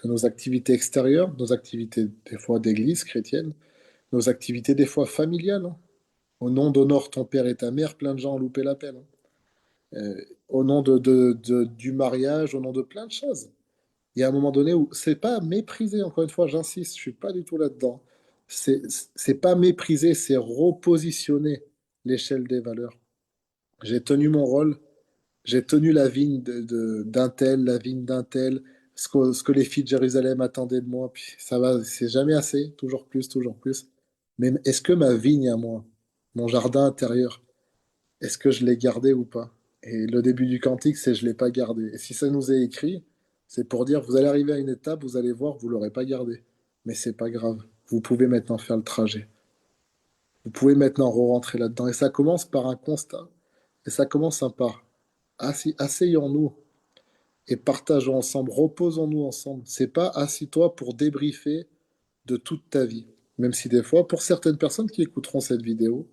De nos activités extérieures, nos activités des fois d'église chrétienne, nos activités des fois familiales, hein. Au nom d'honore ton père et ta mère, plein de gens ont loupé l'appel, hein. Au nom du mariage, au nom de plein de choses. Il y a un moment donné où c'est pas mépriser, encore une fois, j'insiste, je suis pas du tout là-dedans. C'est, c'est pas mépriser, c'est repositionner l'échelle des valeurs. J'ai tenu mon rôle, j'ai tenu la vigne d'un tel, la vigne d'un tel, ce que les filles de Jérusalem attendaient de moi, puis ça va, c'est jamais assez, toujours plus, toujours plus. Mais est-ce que ma vigne à moi, mon jardin intérieur, est-ce que je l'ai gardé ou pas? Et le début du cantique, c'est je l'ai pas gardé. Et si ça nous est écrit, c'est pour dire vous allez arriver à une étape, vous allez voir, vous l'aurez pas gardé. Mais c'est pas grave. Vous pouvez maintenant faire le trajet. Vous pouvez maintenant re-rentrer là-dedans. Et ça commence par un constat. Et ça commence par asseyons-nous et partageons ensemble, reposons-nous ensemble. C'est pas assis-toi pour débriefer de toute ta vie. Même si des fois, pour certaines personnes qui écouteront cette vidéo,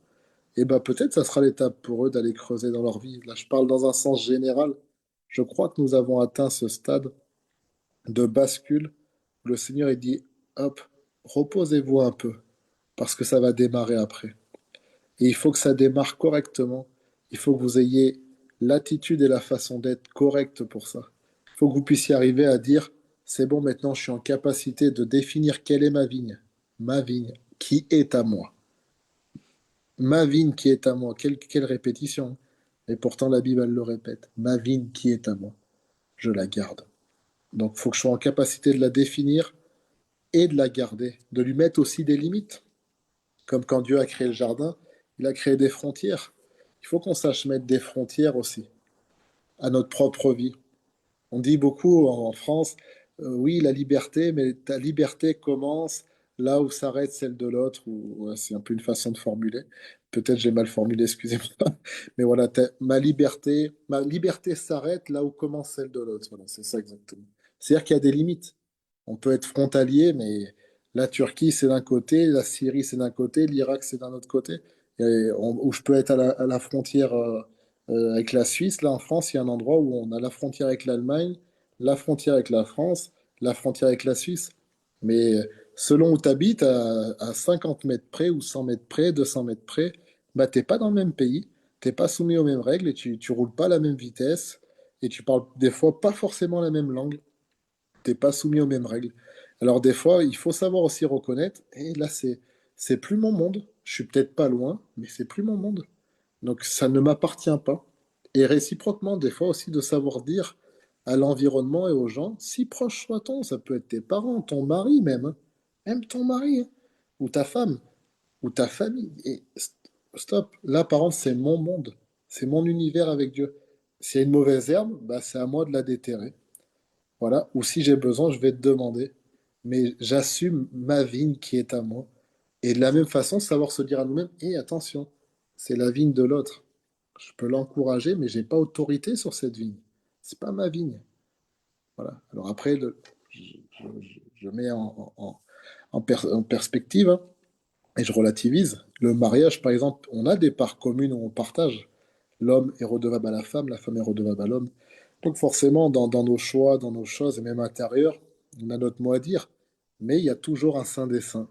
et ben peut-être ça sera l'étape pour eux d'aller creuser dans leur vie. Là, je parle dans un sens général. Je crois que nous avons atteint ce stade de bascule où le Seigneur il dit, hop, reposez-vous un peu, parce que ça va démarrer après. Et il faut que ça démarre correctement. Il faut que vous ayez l'attitude et la façon d'être correcte pour ça. Il faut que vous puissiez arriver à dire, c'est bon, maintenant je suis en capacité de définir quelle est ma vigne, qui est à moi. Ma vigne qui est à moi. Quelle répétition. Et pourtant, la Bible, elle le répète. Ma vigne qui est à moi. Je la garde. Donc, il faut que je sois en capacité de la définir et de la garder. De lui mettre aussi des limites. Comme quand Dieu a créé le jardin, il a créé des frontières. Il faut qu'on sache mettre des frontières aussi à notre propre vie. On dit beaucoup en France, oui, la liberté, mais ta liberté commence là où s'arrête celle de l'autre, ou ouais, c'est un peu une façon de formuler. Peut-être j'ai mal formulé, excusez-moi. Mais voilà, ma liberté s'arrête là où commence celle de l'autre. Voilà, c'est ça exactement. C'est-à-dire qu'il y a des limites. On peut être frontalier, mais la Turquie, c'est d'un côté, la Syrie, c'est d'un côté, l'Irak, c'est d'un autre côté. Où je peux être à la frontière avec la Suisse, là en France, il y a un endroit où on a la frontière avec l'Allemagne, la frontière avec la France, la frontière avec la Suisse. Mais selon où tu habites, à 50 mètres près ou 100 mètres près, 200 mètres près, bah, t'es pas dans le même pays, t'es pas soumis aux mêmes règles et tu roules pas à la même vitesse et tu parles des fois pas forcément la même langue, t'es pas soumis aux mêmes règles. Alors des fois, il faut savoir aussi reconnaître, et là c'est plus mon monde, je suis peut-être pas loin, mais c'est plus mon monde. Donc ça ne m'appartient pas. Et réciproquement, des fois aussi de savoir dire à l'environnement et aux gens, si proche soit-on, ça peut être tes parents, ton mari même, hein. Même ton mari, hein, ou ta femme, ou ta famille. Et stop, là par contre, c'est mon monde, c'est mon univers avec Dieu. S'il y a une mauvaise herbe, bah, c'est à moi de la déterrer. Voilà. Ou si j'ai besoin, je vais te demander. Mais j'assume ma vigne qui est à moi. Et de la même façon, savoir se dire à nous-mêmes, et attention, c'est la vigne de l'autre. Je peux l'encourager, mais j'ai pas autorité sur cette vigne. C'est pas ma vigne. Voilà. Alors après, je mets en perspective, hein, et je relativise. Le mariage, par exemple, on a des parts communes où on partage. L'homme est redevable à la femme est redevable à l'homme. Donc forcément, dans nos choix, dans nos choses, et même intérieurs, on a notre mot à dire. Mais il y a toujours un saint des saints.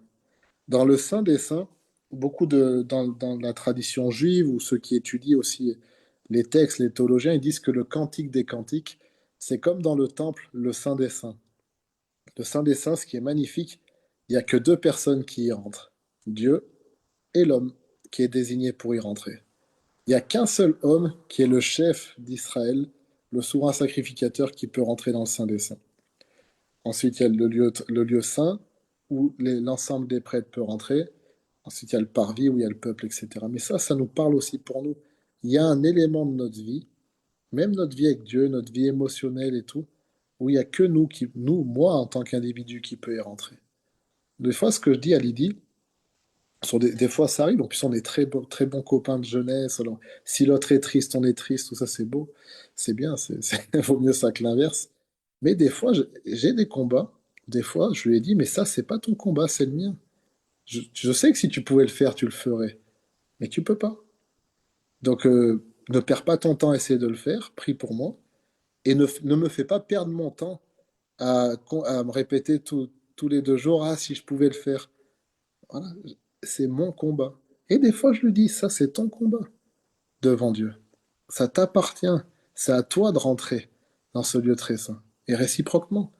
Dans le saint des saints, beaucoup dans la tradition juive ou ceux qui étudient aussi les textes, les théologiens, ils disent que le cantique des cantiques, c'est comme dans le temple, le Saint des Saints. Le Saint des Saints, ce qui est magnifique, il n'y a que deux personnes qui y rentrent, Dieu et l'homme qui est désigné pour y rentrer. Il n'y a qu'un seul homme qui est le chef d'Israël, le souverain sacrificateur qui peut rentrer dans le Saint des Saints. Ensuite, il y a le lieu saint où l'ensemble des prêtres peut rentrer. Ensuite, il y a le parvis où il y a le peuple, etc. Mais ça nous parle aussi pour nous. Il y a un élément de notre vie, même notre vie avec Dieu, notre vie émotionnelle et tout, où il n'y a que nous, moi en tant qu'individu, qui peut y rentrer. Des fois, ce que je dis à Lydie, des fois ça arrive, en plus on est très bons copains de jeunesse, alors si l'autre est triste, on est triste, tout ça c'est beau, c'est bien, vaut mieux ça que l'inverse. Mais des fois, j'ai des combats, des fois je lui ai dit, mais ça c'est pas ton combat, c'est le mien. Je sais que si tu pouvais le faire, tu le ferais, mais tu peux pas. Donc ne perds pas ton temps à essayer de le faire, prie pour moi, et ne me fais pas perdre mon temps à me répéter tous les 2 jours, ah si je pouvais le faire. Voilà, c'est mon combat. Et des fois, je lui dis, ça, c'est ton combat devant Dieu. Ça t'appartient. C'est à toi de rentrer dans ce lieu très saint. Et réciproquement,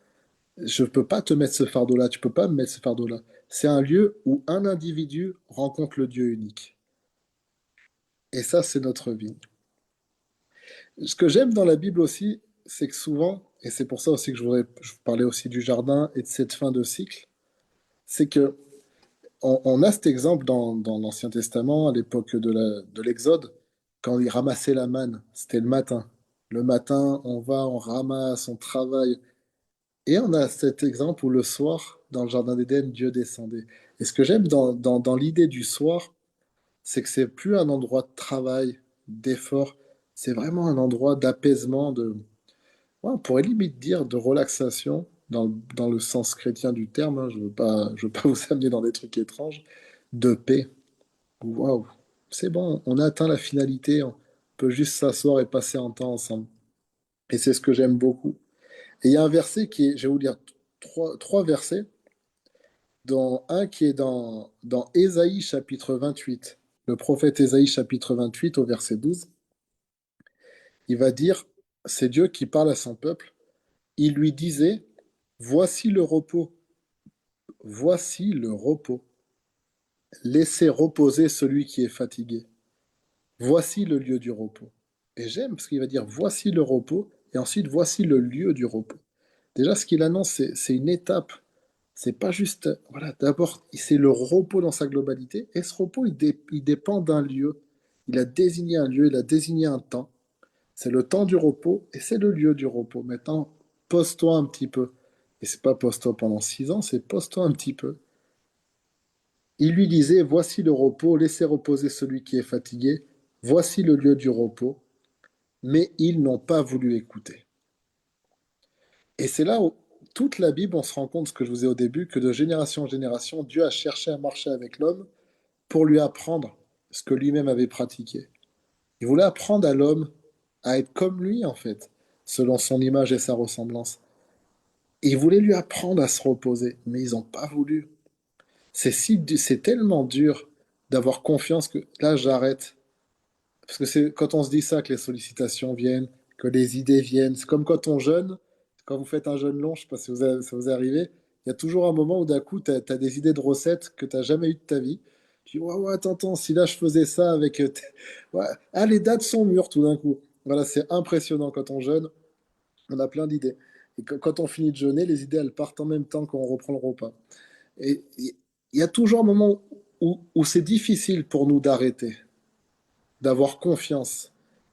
je ne peux pas te mettre ce fardeau-là, tu ne peux pas me mettre ce fardeau-là. C'est un lieu où un individu rencontre le Dieu unique. Et ça, c'est notre vie. Ce que j'aime dans la Bible aussi, c'est que souvent, et c'est pour ça aussi que je vous parlais aussi du jardin et de cette fin de cycle, c'est que on a cet exemple dans l'Ancien Testament, à l'époque de l'Exode, quand ils ramassaient la manne, c'était le matin. Le matin, on va, on ramasse, on travaille. Et on a cet exemple où le soir, dans le Jardin d'Éden, Dieu descendait. Et ce que j'aime dans l'idée du soir, c'est que c'est plus un endroit de travail, d'effort, c'est vraiment un endroit d'apaisement, ouais, on pourrait limite dire de relaxation, dans le sens chrétien du terme, hein, je veux pas vous amener dans des trucs étranges, de paix. Waouh, c'est bon, on a atteint la finalité, on peut juste s'asseoir et passer un temps ensemble. Et c'est ce que j'aime beaucoup. Et il y a un verset je vais vous lire trois versets, dont un qui est dans Ésaïe chapitre 28. Le prophète Ésaïe chapitre 28 au verset 12, il va dire, c'est Dieu qui parle à son peuple, il lui disait, voici le repos, voici le repos, laissez reposer celui qui est fatigué. Voici le lieu du repos. Et j'aime parce qu'il va dire voici le repos et ensuite voici le lieu du repos. Déjà, ce qu'il annonce, c'est une étape. C'est pas juste, voilà, d'abord, c'est le repos dans sa globalité. Et ce repos, il dépend d'un lieu. Il a désigné un lieu, il a désigné un temps. C'est le temps du repos et c'est le lieu du repos. Maintenant, pose-toi un petit peu. Et c'est pas pose-toi pendant 6 ans, c'est pose-toi un petit peu. Il lui disait, voici le repos, laissez reposer celui qui est fatigué. Voici le lieu du repos. Mais ils n'ont pas voulu écouter. Et c'est là où toute la Bible, on se rend compte, ce que je vous ai au début, que de génération en génération, Dieu a cherché à marcher avec l'homme pour lui apprendre ce que lui-même avait pratiqué. Il voulait apprendre à l'homme à être comme lui, en fait, selon son image et sa ressemblance. Et il voulait lui apprendre à se reposer, mais ils n'ont pas voulu. C'est tellement dur d'avoir confiance que là, j'arrête. Parce que c'est quand on se dit ça que les sollicitations viennent, que les idées viennent. C'est comme quand on jeûne, quand vous faites un jeûne long, je ne sais pas si ça vous est arrivé, il y a toujours un moment où d'un coup, tu as des idées de recettes que tu n'as jamais eues de ta vie. Tu dis, ouais, ouais, attends, si là je faisais ça avec... ouais. Ah, les dates sont mûres tout d'un coup. Voilà, c'est impressionnant quand on jeûne, on a plein d'idées. Et quand on finit de jeûner, les idées, elles partent en même temps qu'on reprend le repas. Et il y a toujours un moment où c'est difficile pour nous d'arrêter, d'avoir confiance.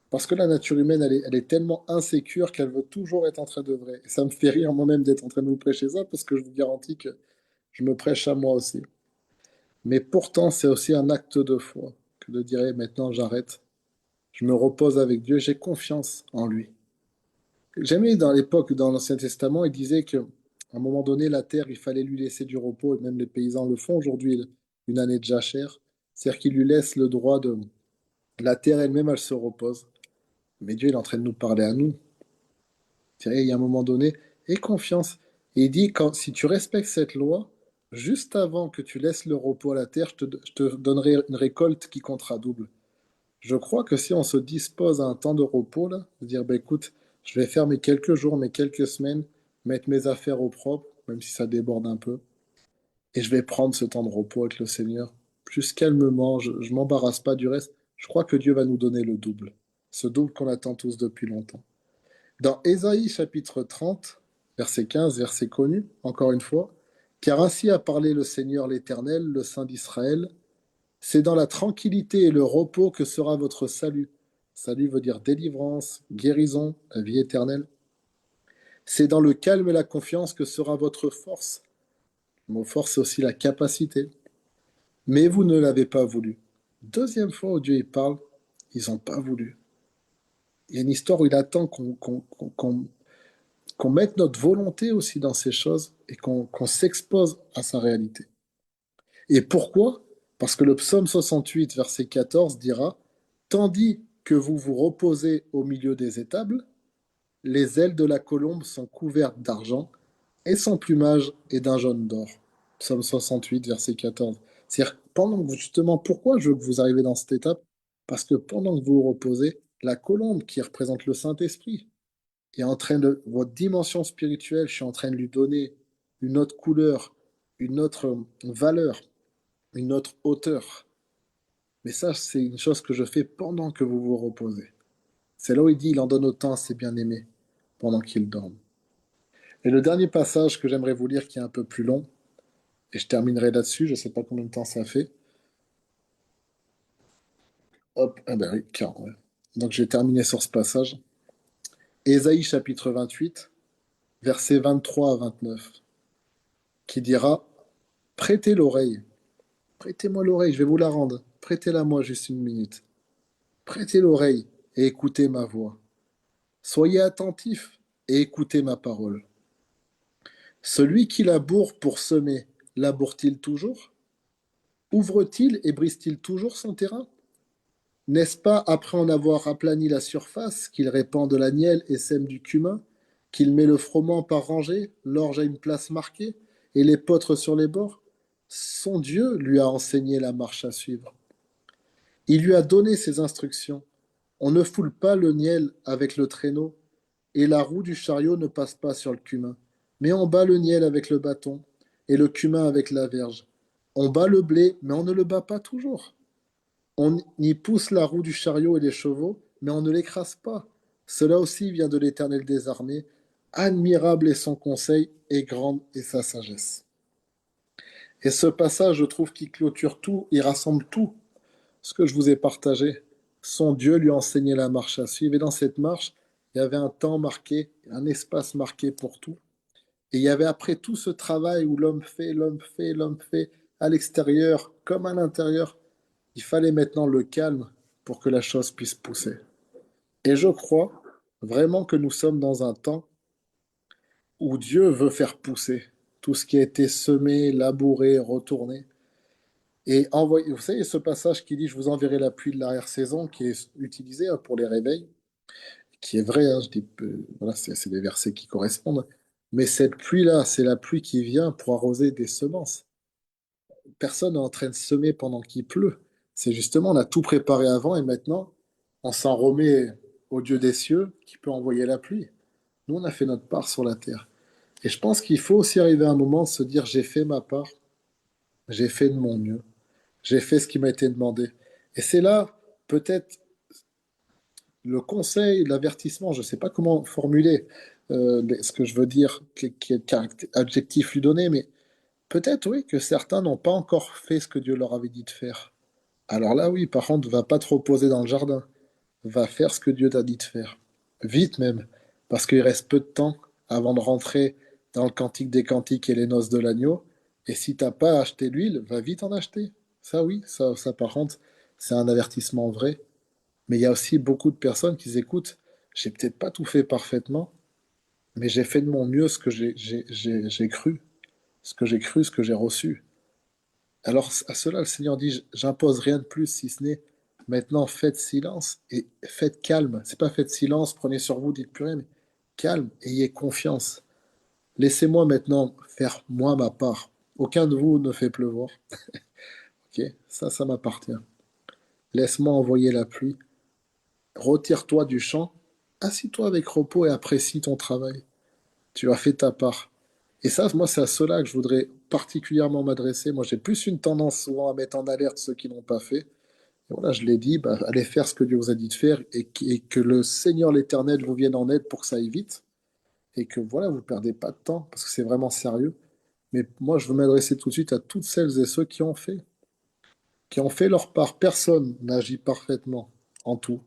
Parce que la nature humaine, elle est tellement insécure qu'elle veut toujours être en train de vrai. Et ça me fait rire moi-même d'être en train de vous prêcher ça, parce que je vous garantis que je me prêche à moi aussi. Mais pourtant, c'est aussi un acte de foi que de dire, eh, maintenant j'arrête, je me repose avec Dieu, j'ai confiance en lui. Jamais dans l'époque, dans l'Ancien Testament, il disait qu'à un moment donné, la terre, il fallait lui laisser du repos, et même les paysans le font aujourd'hui, une année de jachère. C'est-à-dire qu'il lui laisse le droit de... La terre elle-même, elle se repose. Mais Dieu, il est en train de nous parler à nous. Il y a un moment donné, aie confiance. Et il dit, si tu respectes cette loi, juste avant que tu laisses le repos à la terre, je te donnerai une récolte qui comptera double. Je crois que si on se dispose à un temps de repos, là, de dire, bah, écoute, je vais faire mes quelques jours, mes quelques semaines, mettre mes affaires au propre, même si ça déborde un peu, et je vais prendre ce temps de repos avec le Seigneur, juste calmement, je ne m'embarrasse pas du reste. Je crois que Dieu va nous donner le double, ce double qu'on attend tous depuis longtemps. Dans Ésaïe chapitre 30, verset 15, verset connu, encore une fois, car ainsi a parlé le Seigneur l'Éternel, le Saint d'Israël, c'est dans la tranquillité et le repos que sera votre salut. Salut veut dire délivrance, guérison, la vie éternelle. C'est dans le calme et la confiance que sera votre force. Le mot force, c'est aussi la capacité. Mais vous ne l'avez pas voulu. Deuxième fois où Dieu y parle, ils n'ont pas voulu. Il y a une histoire où il attend qu'on mette notre volonté aussi dans ces choses et qu'on s'expose à sa réalité. Et pourquoi? Parce que le psaume 68, verset 14 dira, tandis que vous vous reposez au milieu des étables, les ailes de la colombe sont couvertes d'argent et son plumage est d'un jaune d'or. Psaume 68, verset 14. C'est-à-dire, pendant que vous, justement, pourquoi je veux que vous arrivez dans cette étape? Parce que pendant que vous vous reposez, la colombe qui représente le Saint-Esprit est en train de, votre dimension spirituelle, je suis en train de lui donner une autre couleur, une autre valeur, une autre hauteur. Mais ça, c'est une chose que je fais pendant que vous vous reposez. C'est là où il dit, il en donne autant à ses bien-aimés pendant qu'ils dorment. Et le dernier passage que j'aimerais vous lire, qui est un peu plus long, et je terminerai là-dessus, je ne sais pas combien de temps ça fait. Hop, ah ben oui, 40, ouais. Donc je vais terminer sur ce passage. Ésaïe chapitre 28, versets 23 à 29, qui dira, prêtez l'oreille, prêtez-moi l'oreille, je vais vous la rendre, prêtez-la moi juste une minute. Prêtez l'oreille et écoutez ma voix. Soyez attentifs et écoutez ma parole. Celui qui laboure pour semer, laboure-t-il toujours? Ouvre-t-il et brise-t-il toujours son terrain? N'est-ce pas après en avoir aplani la surface qu'il répand de la nielle et sème du cumin, qu'il met le froment par rangée, l'orge à une place marquée, et l'épeautre sur les bords? Son Dieu lui a enseigné la marche à suivre. Il lui a donné ses instructions. On ne foule pas le niel avec le traîneau, et la roue du chariot ne passe pas sur le cumin. Mais on bat le niel avec le bâton, et le cumin avec la verge. On bat le blé, mais on ne le bat pas toujours. On y pousse la roue du chariot et les chevaux, mais on ne l'écrase pas. Cela aussi vient de l'Éternel des armées. Admirable est son conseil, et grande est sa sagesse. Et ce passage, je trouve qu'il clôture tout, il rassemble tout ce que je vous ai partagé. Son Dieu lui a enseigné la marche à suivre. Et dans cette marche, il y avait un temps marqué, un espace marqué pour tout. Et il y avait après tout ce travail où l'homme fait, à l'extérieur comme à l'intérieur. Il fallait maintenant le calme pour que la chose puisse pousser. Et je crois vraiment que nous sommes dans un temps où Dieu veut faire pousser tout ce qui a été semé, labouré, retourné. Et envoyer, vous savez, ce passage qui dit, je vous enverrai la pluie de l'arrière-saison, qui est utilisé pour les réveils, qui est vrai, hein, je dis, voilà, c'est des versets qui correspondent. Mais cette pluie-là, c'est la pluie qui vient pour arroser des semences. Personne n'est en train de semer pendant qu'il pleut. C'est justement, on a tout préparé avant et maintenant, on s'en remet au Dieu des cieux qui peut envoyer la pluie. Nous, on a fait notre part sur la terre. Et je pense qu'il faut aussi arriver à un moment de se dire, j'ai fait ma part, j'ai fait de mon mieux, j'ai fait ce qui m'a été demandé. Et c'est là, peut-être, le conseil, l'avertissement, je ne sais pas comment formuler ce que je veux dire, quel adjectif lui donner, mais peut-être, oui, que certains n'ont pas encore fait ce que Dieu leur avait dit de faire. Alors là, oui, par contre, va pas te reposer dans le jardin. Va faire ce que Dieu t'a dit de faire. Vite même, parce qu'il reste peu de temps avant de rentrer dans le cantique des cantiques et les noces de l'agneau. Et si t'as pas acheté l'huile, va vite en acheter. Ça, oui, ça par contre, c'est un avertissement vrai. Mais il y a aussi beaucoup de personnes qui écoutent. J'ai peut-être pas tout fait parfaitement, mais j'ai fait de mon mieux ce que j'ai cru, ce que j'ai cru, ce que j'ai reçu. Alors à cela, le Seigneur dit, j'impose rien de plus si ce n'est maintenant faites silence et faites calme. C'est pas faites silence, prenez sur vous, dites plus rien, mais calme, ayez confiance. Laissez-moi maintenant faire moi ma part. Aucun de vous ne fait pleuvoir. Ok, ça m'appartient. Laisse-moi envoyer la pluie. Retire-toi du champ. Assis-toi avec repos et apprécie ton travail. Tu as fait ta part. Et ça, moi, c'est à cela que je voudrais particulièrement m'adresser. Moi, j'ai plus une tendance souvent à mettre en alerte ceux qui n'ont pas fait. Et voilà, je l'ai dit, bah, allez faire ce que Dieu vous a dit de faire et que le Seigneur l'Éternel vous vienne en aide pour que ça aille vite et que voilà, vous ne perdez pas de temps parce que c'est vraiment sérieux. Mais moi, je veux m'adresser tout de suite à toutes celles et ceux qui ont fait leur part. Personne n'agit parfaitement en tout.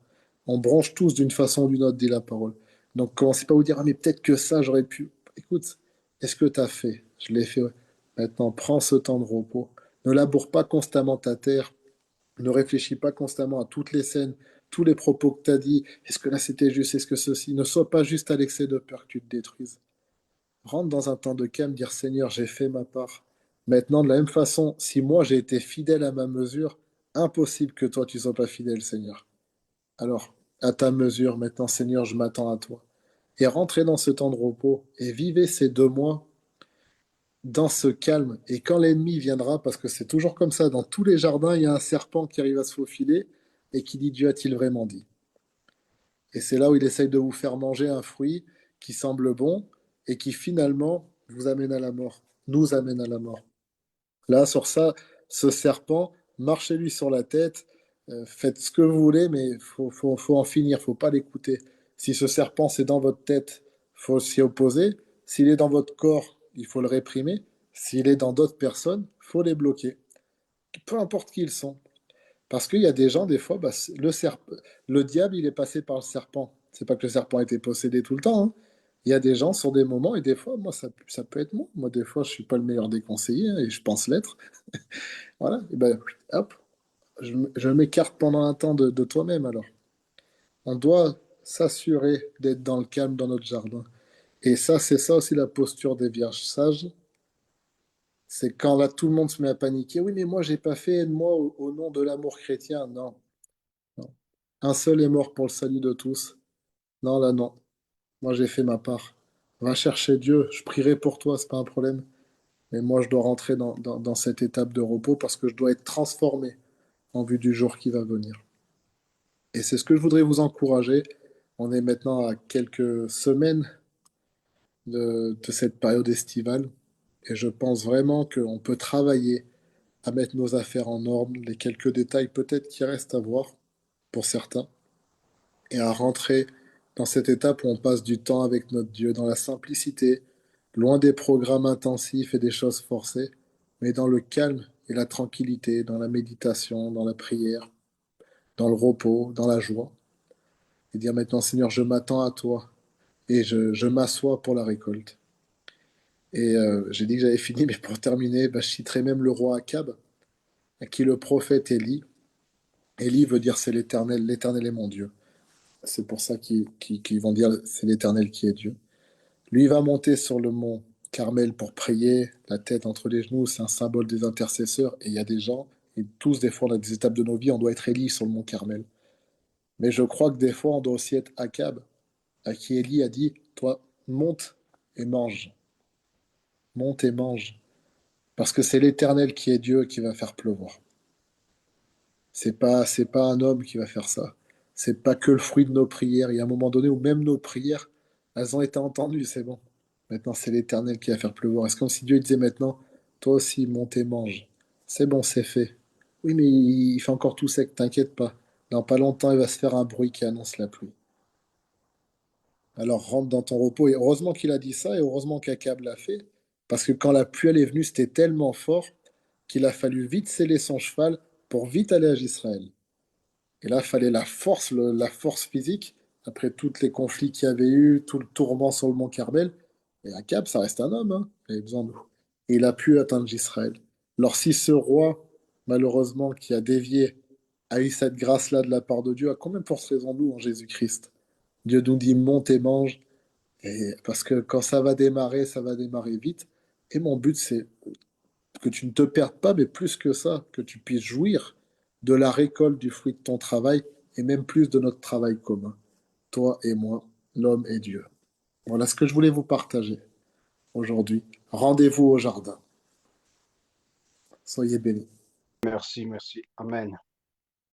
On bronche tous d'une façon ou d'une autre, dit la parole. Donc, commencez pas à vous dire, ah, mais peut-être que ça, j'aurais pu. Écoute, est-ce que tu as fait? Je l'ai fait. Ouais. Maintenant, prends ce temps de repos. Ne laboure pas constamment ta terre. Ne réfléchis pas constamment à toutes les scènes, tous les propos que tu as dit. Est-ce que là, c'était juste? Est-ce que ceci? Ne sois pas juste à l'excès de peur que tu te détruises. Rentre dans un temps de calme, dire Seigneur, j'ai fait ma part. Maintenant, de la même façon, si moi j'ai été fidèle à ma mesure, impossible que toi tu sois pas fidèle, Seigneur. Alors, à ta mesure, maintenant, Seigneur, je m'attends à toi. Et rentrez dans ce temps de repos et vivez ces 2 mois dans ce calme. Et quand l'ennemi viendra, parce que c'est toujours comme ça, dans tous les jardins, il y a un serpent qui arrive à se faufiler et qui dit Dieu a-t-il vraiment dit? Et c'est là où il essaye de vous faire manger un fruit qui semble bon et qui finalement vous amène à la mort, nous amène à la mort. Là, sur ça, ce serpent, marchez-lui sur la tête, faites ce que vous voulez, mais faut en finir, faut pas l'écouter. Si ce serpent, c'est dans votre tête, faut s'y opposer. S'il est dans votre corps, il faut le réprimer. S'il est dans d'autres personnes, faut les bloquer. Peu importe qui ils sont. Parce qu'il y a des gens, des fois, bah, le diable, il est passé par le serpent. C'est pas que le serpent a été possédé tout le temps, hein. Il y a des gens sur des moments, et des fois, moi, ça peut être moi. Moi, des fois, je suis pas le meilleur des conseillers, hein, et je pense l'être. Voilà, et ben, hop, je m'écarte pendant un temps de toi-même, alors. On doit s'assurer d'être dans le calme dans notre jardin. Et ça, c'est ça aussi la posture des vierges sages. C'est quand là, tout le monde se met à paniquer. Oui, mais moi, j'ai pas fait, aide-moi au nom de l'amour chrétien. Non, non. Un seul est mort pour le salut de tous. Non, là, non. Moi, j'ai fait ma part. Va chercher Dieu. Je prierai pour toi, c'est pas un problème. Mais moi, je dois rentrer dans cette étape de repos parce que je dois être transformé en vue du jour qui va venir. Et c'est ce que je voudrais vous encourager. On est maintenant à quelques semaines de cette période estivale. Et je pense vraiment qu'on peut travailler à mettre nos affaires en ordre, les quelques détails peut-être qui restent à voir pour certains, et à rentrer dans cette étape où on passe du temps avec notre Dieu, dans la simplicité, loin des programmes intensifs et des choses forcées, mais dans le calme et la tranquillité, dans la méditation, dans la prière, dans le repos, dans la joie, et dire maintenant, Seigneur, je m'attends à toi, et je m'assois pour la récolte. Et j'ai dit que j'avais fini, mais pour terminer, bah, je citerai même le roi Akab, à qui le prophète Élie, Élie veut dire c'est l'Éternel est mon Dieu. C'est pour ça qu'ils vont dire c'est l'Éternel qui est Dieu. Lui il va monter sur le mont Carmel pour prier, la tête entre les genoux, c'est un symbole des intercesseurs. Et il y a des gens, et tous des fois on a des étapes de nos vies, on doit être Élie sur le mont Carmel. Mais je crois que des fois on doit aussi être Akab, à qui Élie a dit, toi, monte et mange. Monte et mange. Parce que c'est l'Éternel qui est Dieu qui va faire pleuvoir. C'est pas un homme qui va faire ça. C'est pas que le fruit de nos prières. Il y a un moment donné où même nos prières, elles ont été entendues, c'est bon. Maintenant, c'est l'Éternel qui va faire pleuvoir. C'est comme si Dieu disait maintenant, toi aussi, monte et mange. C'est bon, c'est fait. Oui, mais il fait encore tout sec, t'inquiète pas. Dans pas longtemps, il va se faire un bruit qui annonce la pluie. Alors rentre dans ton repos. Et heureusement qu'il a dit ça, et heureusement qu'Akab l'a fait. Parce que quand la pluie elle est venue, c'était tellement fort qu'il a fallu vite sceller son cheval pour vite aller à Israël. Et là, il fallait la force, la force physique, après tous les conflits qu'il y avait eu, tout le tourment sur le mont Carmel. Et Akab, ça reste un homme, hein. Il avait besoin de... Et il a pu atteindre Israël. Alors si ce roi, malheureusement, qui a dévié, a eu cette grâce-là de la part de Dieu, à combien de force raisons-nous en Jésus-Christ? Dieu nous dit monte et mange, et parce que quand ça va démarrer vite. Et mon but, c'est que tu ne te perdes pas, mais plus que ça, que tu puisses jouir de la récolte du fruit de ton travail et même plus de notre travail commun, toi et moi, l'homme et Dieu. Voilà ce que je voulais vous partager aujourd'hui. Rendez-vous au jardin. Soyez bénis. Merci, merci. Amen.